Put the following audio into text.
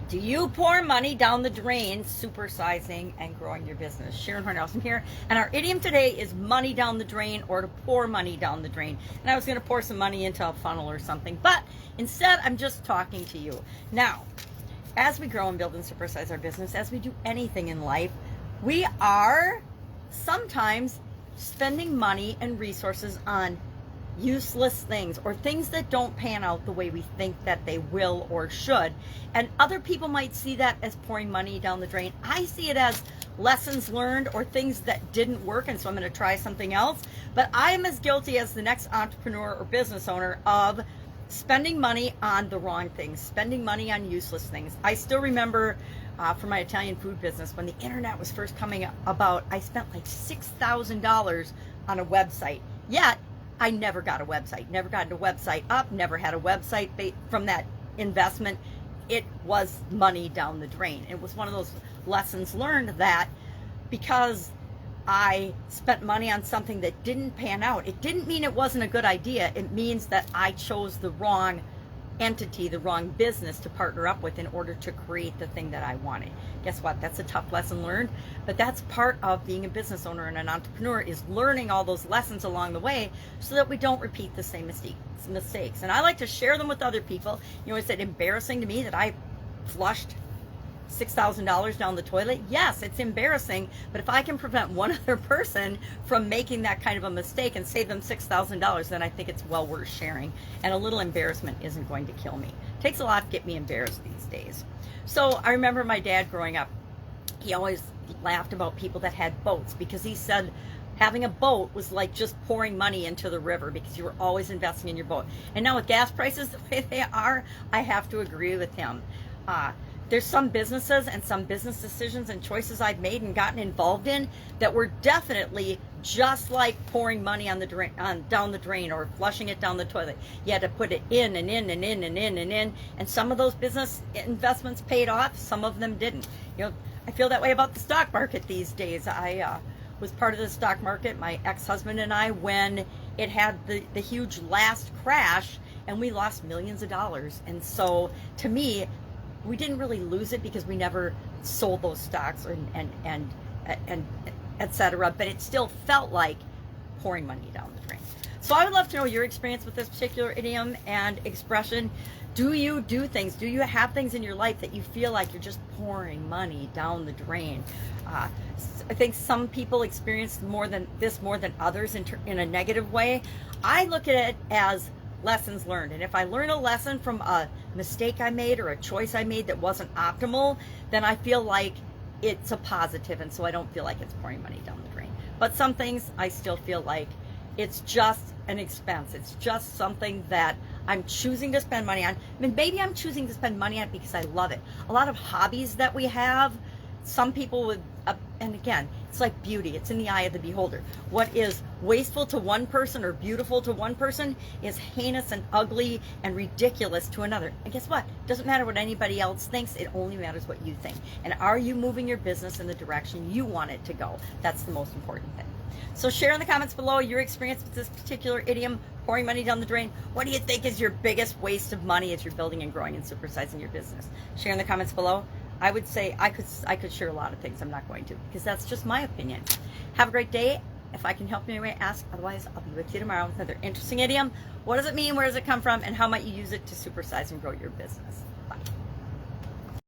Do you pour money down the drain, supersizing and growing your business? Sharon Horne-Ellstrom here, and our idiom today is money down the drain, or to pour money down the drain. And I was going to pour some money into a funnel or something, but instead I'm just talking to you. Now, as we grow and build and supersize our business, as we do anything in life, we are sometimes spending money and resources on useless things or things that don't pan out the way we think that they will or should. And other people might see that as pouring money down the drain. I see it as lessons learned or things that didn't work, and so I'm going to try something else. But I am as guilty as the next entrepreneur or business owner of spending money on the wrong things, spending money on useless things. I still remember for my Italian food business, when the internet was first coming about, I spent like $6,000 on a website. Yet I never got a website, never got a website up, never had a website from that investment. It was money down the drain. It was one of those lessons learned that because I spent money on something that didn't pan out, it didn't mean it wasn't a good idea. It means that I chose the wrong entity, the wrong business to partner up with in order to create the thing that I wanted. Guess what? That's a tough lesson learned, but that's part of being a business owner and an entrepreneur, is learning all those lessons along the way so that we don't repeat the same mistakes. And I like to share them with other people. You know, is it embarrassing to me that I flushed $6,000 down the toilet? Yes, it's embarrassing, but if I can prevent one other person from making that kind of a mistake and save them $6,000, then I think it's well worth sharing, and a little embarrassment isn't going to kill me. It takes a lot to get me embarrassed these days. So I remember my dad growing up, he always laughed about people that had boats, because he said having a boat was like just pouring money into the river, because you were always investing in your boat. And now with gas prices the way they are, I have to agree with him. There's some businesses and some business decisions and choices I've made and gotten involved in that were definitely just like pouring money on the drain, down the drain, or flushing it down the toilet. You had to put it in and in and in and in and in. And some of those business investments paid off, some of them didn't. You know, I feel that way about the stock market these days. I was part of the stock market, my ex-husband and I, when it had the huge last crash, and we lost millions of dollars. And so to me, we didn't really lose it because we never sold those stocks and et cetera, but it still felt like pouring money down the drain. So I would love to know your experience with this particular idiom and expression. Do you do things? Do you have things in your life that you feel like you're just pouring money down the drain? I think some people experience more than others in a negative way. I look at it as lessons learned. And if I learn a lesson from a mistake I made or a choice I made that wasn't optimal, then I feel like it's a positive, and so I don't feel like it's pouring money down the drain. But some things I still feel like it's just an expense. It's just something that I'm choosing to spend money on. I mean, maybe I'm choosing to spend money on it because I love it. A lot of hobbies that we have, some people would, and again, it's like beauty. It's in the eye of the beholder. What is wasteful to one person or beautiful to one person is heinous and ugly and ridiculous to another. And guess what? It doesn't matter what anybody else thinks. It only matters what you think. And are you moving your business in the direction you want it to go? That's the most important thing. So share in the comments below your experience with this particular idiom, pouring money down the drain. What do you think is your biggest waste of money as you're building and growing and supersizing your business? Share in the comments below. I would say I could share a lot of things. I'm not going to, because that's just my opinion. Have a great day. If I can help in any way, ask. Otherwise, I'll be with you tomorrow with another interesting idiom. What does it mean? Where does it come from? And how might you use it to supersize and grow your business? Bye.